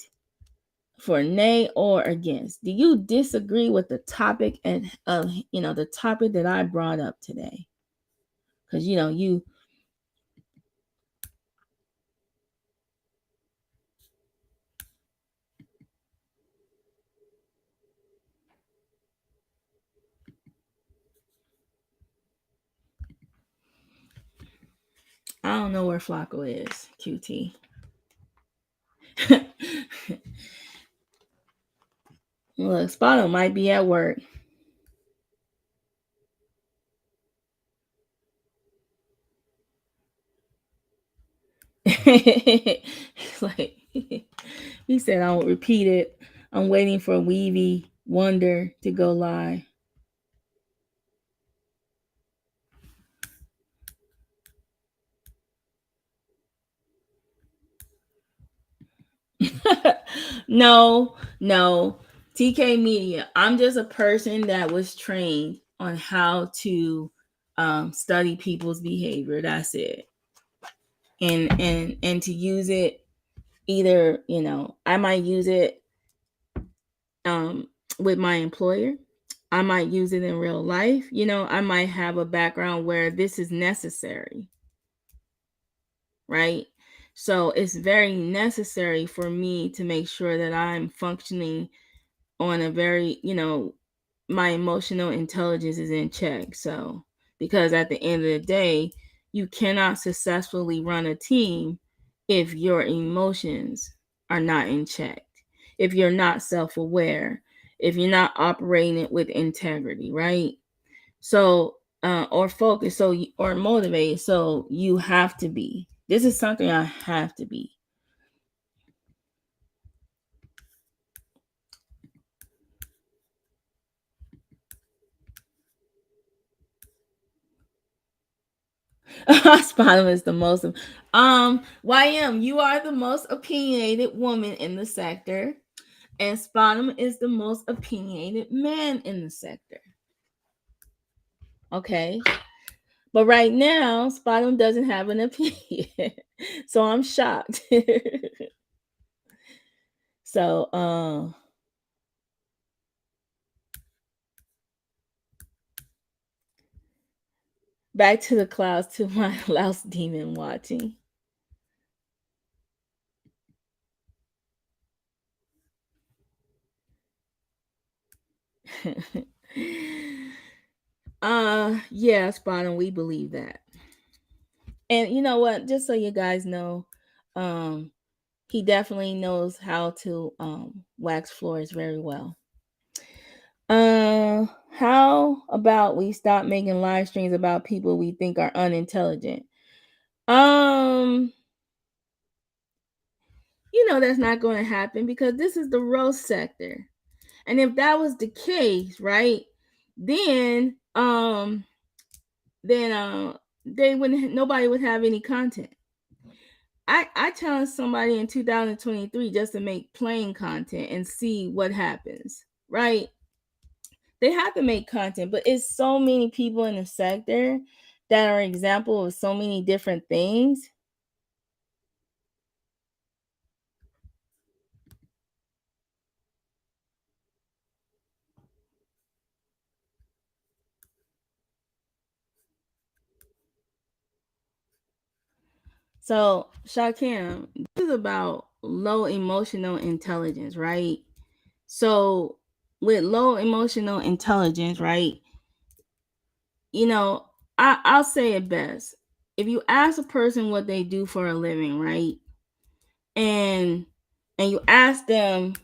for nay or against. Do you disagree with the topic and the topic that I brought up today? Because you I don't know where Flacco is, QT. Look, Spotto might be at work. Like he said, I won't repeat it. I'm waiting for Weavy Wonder to go live. No, no. TK Media. I'm just a person that was trained on how to study people's behavior. That's it. And to use it, either I might use it um, with my employer. I might use it in real life. I might have a background where this is necessary, right? So it's very necessary for me to make sure that I'm functioning on a very, my emotional intelligence is in check. So, because at the end of the day, you cannot successfully run a team if your emotions are not in check, if you're not self aware, if you're not operating it with integrity, right? So, or focus, or motivate. So, you have to be. This is something I have to be. Spottom is the most YM, you are the most opinionated woman in the sector, and Spottom is the most opinionated man in the sector. Okay. But right now, Spottom doesn't have an opinion. So I'm shocked. So back to the clouds, to my louse demon watching. Yeah, Spottom, we believe that. And you know what? Just so you guys know, he definitely knows how to wax floors very well. How about we stop making live streams about people we think are unintelligent? That's not going to happen because this is the roast sector. And if that was the case, right, then they wouldn't nobody would have any content. I challenged somebody in 2023 just to make plain content and see what happens, right? They have to make content, but it's so many people in the sector that are example of so many different things. So, Shakim, this is about low emotional intelligence, right? So, with low emotional intelligence, right? I'll say it best. If you ask a person what they do for a living, right? And you ask them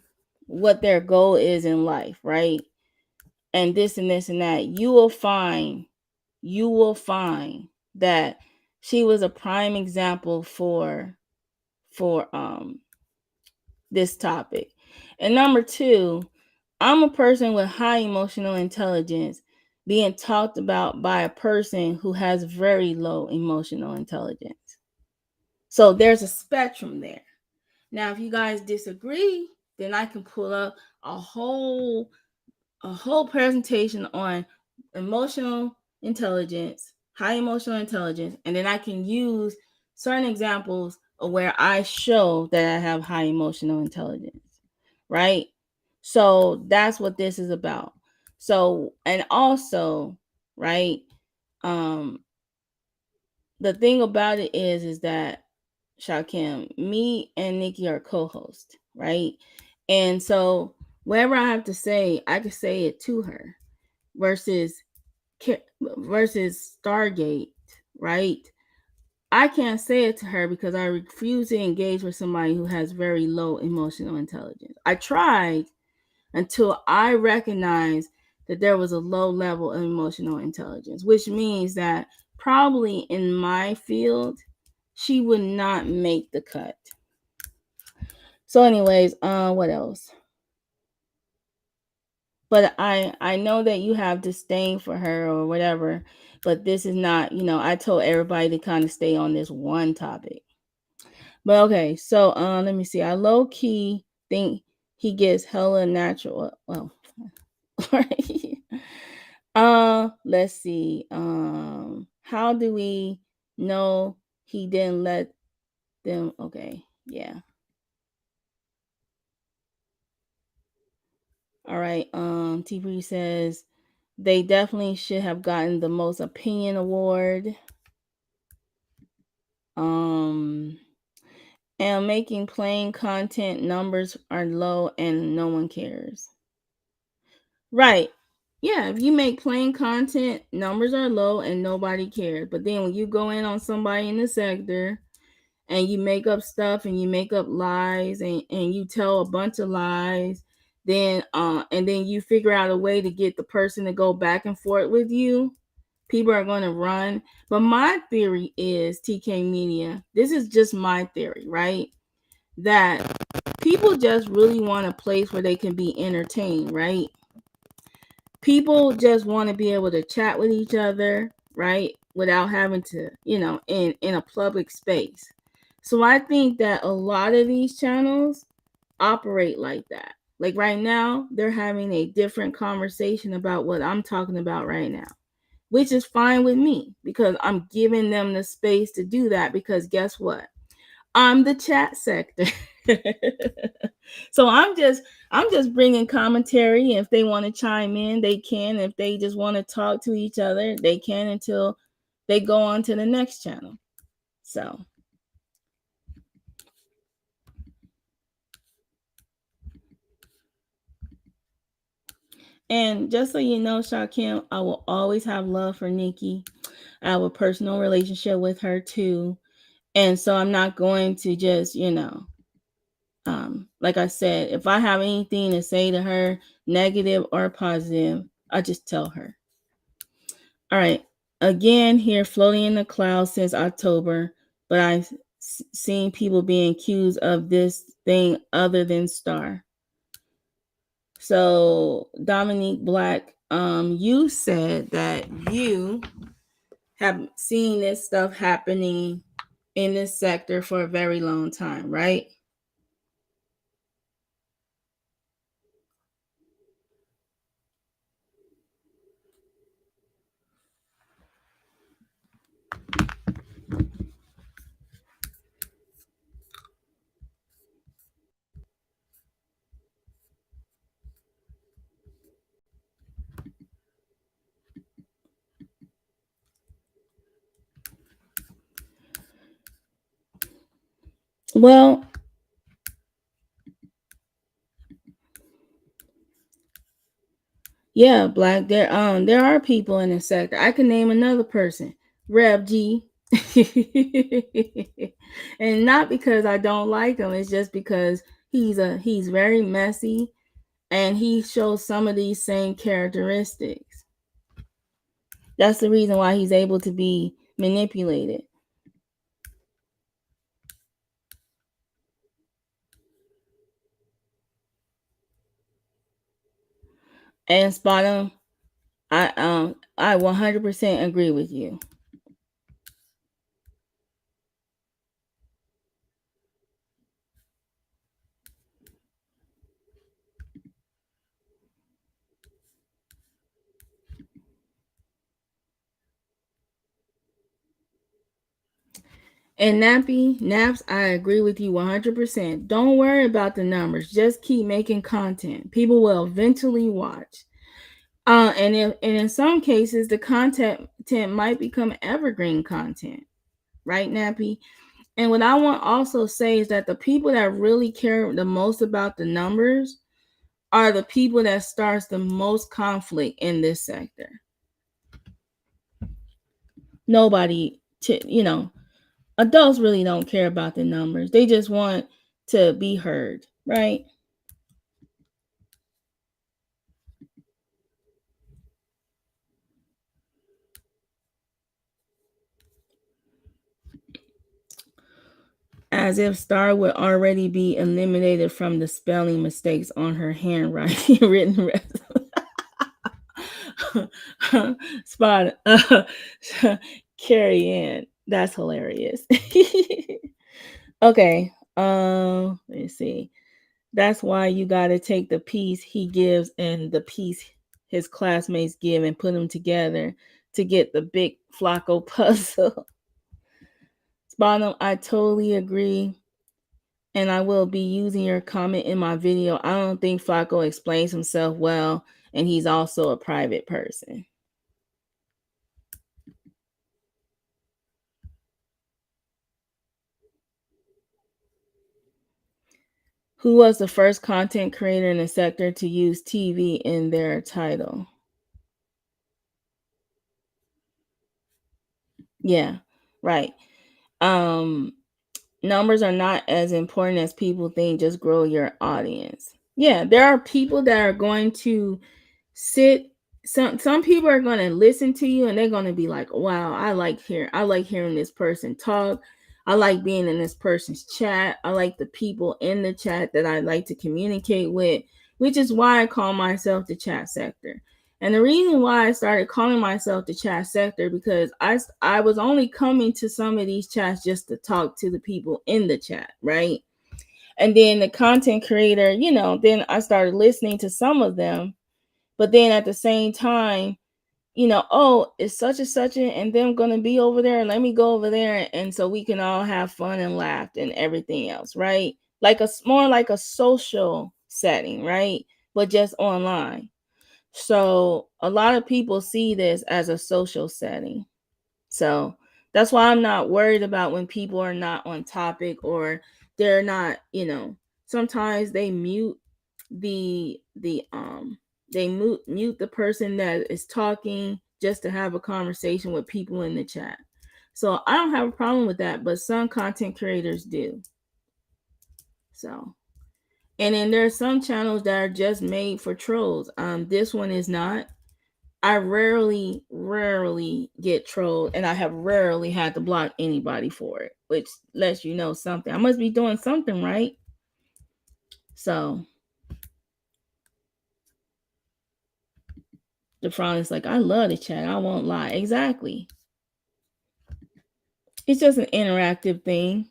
what their goal is in life, right? And this and this and that, you will find that she was a prime example for this topic. And number two, I'm a person with high emotional intelligence being talked about by a person who has very low emotional intelligence. So there's a spectrum there. Now, if you guys disagree, then I can pull up a whole presentation on emotional intelligence, high emotional intelligence, and then I can use certain examples of where I show that I have high emotional intelligence, right? So that's what this is about. So, and also, right, um the thing about it is that Shakim, me and Nikki are co-hosts, right? And so whatever I have to say, I can say it to her versus versus StarGate, right? I can't say it to her because I refuse to engage with somebody who has very low emotional intelligence. I tried until I recognized that there was a low level of emotional intelligence, which means that probably in my field, she would not make the cut. So, anyways, what else? But I know that you have disdain for her or whatever, but this is not, I told everybody to kind of stay on this one topic. But okay, so let me see. I low key think he gets hella natural. Well, right. Let's see. How do we know he didn't let them? Okay, yeah. All right. T3 says they definitely should have gotten the most opinion award. Um, and making plain content numbers are low and no one cares. Right. Yeah, if you make plain content, numbers are low and nobody cares. But then when you go in on somebody in the sector and you make up stuff and you make up lies and you tell a bunch of lies, then and then you figure out a way to get the person to go back and forth with you, people are going to run. But my theory is, TK Media, this is just my theory, right? That people just really want a place where they can be entertained, right? People just want to be able to chat with each other, right? Without having to, in a public space. So I think that a lot of these channels operate like that. Like right now, they're having a different conversation about what I'm talking about right now, which is fine with me because I'm giving them the space to do that because guess what? I'm the chat sector. So I'm just bringing commentary. If they want to chime in, they can. If they just want to talk to each other, they can until they go on to the next channel. So, and just so you know, Shakim, I will always have love for Nikki. I have a personal relationship with her too. And so I'm not going to just, like I said, if I have anything to say to her, negative or positive, I just tell her. All right. Again, here floating in the clouds since October, but I've seen people being accused of this thing other than Star. So, Dominique Black, you said that you have seen this stuff happening in this sector for a very long time, right? Well, yeah, Black. There are people in the sector. I can name another person, Rev G. And not because I don't like him, it's just because he's very messy and he shows some of these same characteristics. That's the reason why he's able to be manipulated. And spot on, I 100% agree with you. And Naps, I agree with you 100%. Don't worry about the numbers. Just keep making content. People will eventually watch. And in some cases, the content might become evergreen content, right, Nappy? And what I want to also say is that the people that really care the most about the numbers are the people that starts the most conflict in this sector. Nobody, Adults really don't care about the numbers. They just want to be heard, right? As if Star would already be eliminated from the spelling mistakes on her handwriting written spot. Carrie Ann. That's hilarious. Okay. Let's see. That's why you got to take the piece he gives and the piece his classmates give and put them together to get the big Flacco puzzle. Bottom, I totally agree. And I will be using your comment in my video. I don't think Flacco explains himself well, and he's also a private person. Who was the first content creator in the sector to use TV in their title? Yeah, right. Um, Numbers are not as important as people think. Just grow your audience. Yeah, there are people that are going to sit. Some people are going to listen to you and they're going to be like, wow, I like hearing this person talk. I like being in this person's chat. I like the people in the chat that I like to communicate with, which is why I call myself the chat sector. And the reason why I started calling myself the chat sector, because I was only coming to some of these chats just to talk to the people in the chat, right? And then the content creator, then I started listening to some of them, but then at the same time, oh, it's such and such, and them gonna be over there. Let me go over there, and so we can all have fun and laugh and everything else, right? Like a more like a social setting, right? But just online. So a lot of people see this as a social setting. So that's why I'm not worried about when people are not on topic or they're not, sometimes they mute the they mute the person that is talking just to have a conversation with people in the chat. So I don't have a problem with that, but some content creators do. So, and then there are some channels that are just made for trolls. This one is not. I rarely get trolled, and I have rarely had to block anybody for it, which lets you know something. I must be doing something right. So the front is like, I love the chat. I won't lie. Exactly. It's just an interactive thing.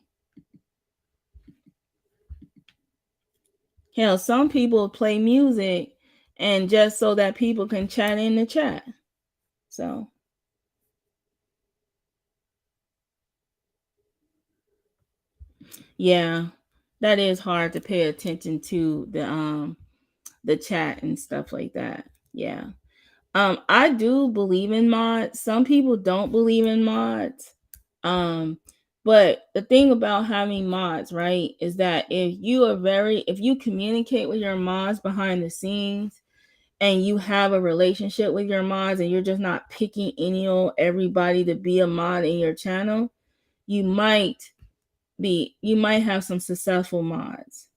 Hell, some people play music and just so that people can chat in the chat. So yeah, that is hard to pay attention to the chat and stuff like that. Yeah. I do believe in mods. Some people don't believe in mods. Um, but the thing about having mods, right, is that if you communicate with your mods behind the scenes and you have a relationship with your mods and you're just not picking any old everybody to be a mod in your channel, you might you might have some successful mods.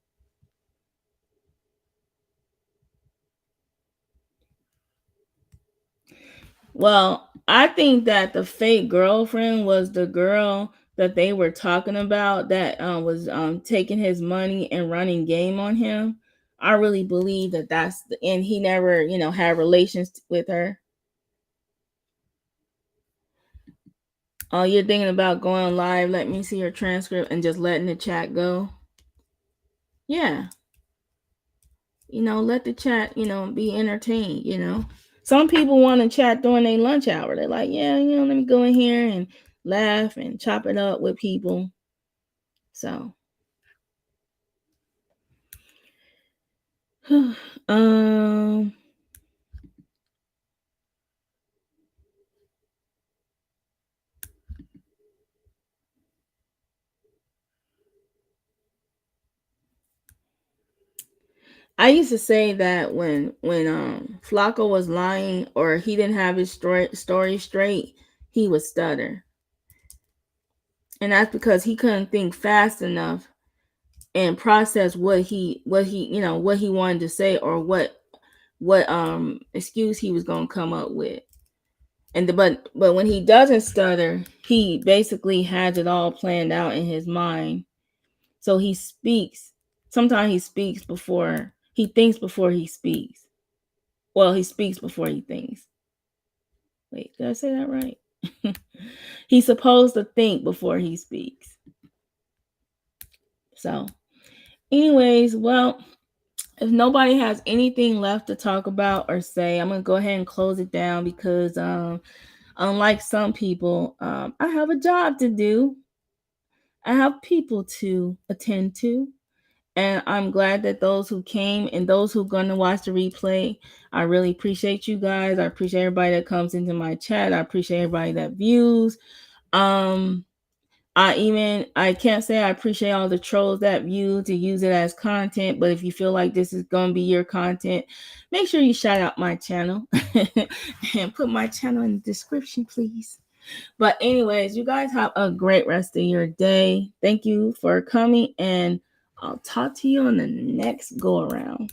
Well, I think that the fake girlfriend was the girl that they were talking about that was taking his money and running game on him. I really believe that and he never, had relations with her. Oh, you're thinking about going live? Let me see your transcript and just letting the chat go. Yeah, let the chat, be entertained. Some people want to chat during their lunch hour. They're like, yeah, let me go in here and laugh and chop it up with people. So, um, I used to say that when Flacco was lying or he didn't have his story straight, he would stutter. And that's because he couldn't think fast enough and process what he wanted to say, or what excuse he was going to come up with. But when he doesn't stutter, he basically has it all planned out in his mind. So he speaks. Sometimes he speaks before he thinks before he speaks. Well, he speaks before he thinks. Wait, did I say that right? He's supposed to think before he speaks. So, anyways, well, if nobody has anything left to talk about or say, I'm gonna go ahead and close it down because unlike some people, I have a job to do. I have people to attend to. And I'm glad that those who came and those who are going to watch the replay, I really appreciate you guys. I appreciate everybody that comes into my chat. I appreciate everybody that views. Um, I can't say I appreciate all the trolls that view to use it as content, but if you feel like this is gonna be your content, make sure you shout out my channel and put my channel in the description, please. But anyways, you guys have a great rest of your day. Thank you for coming, and I'll talk to you on the next go around.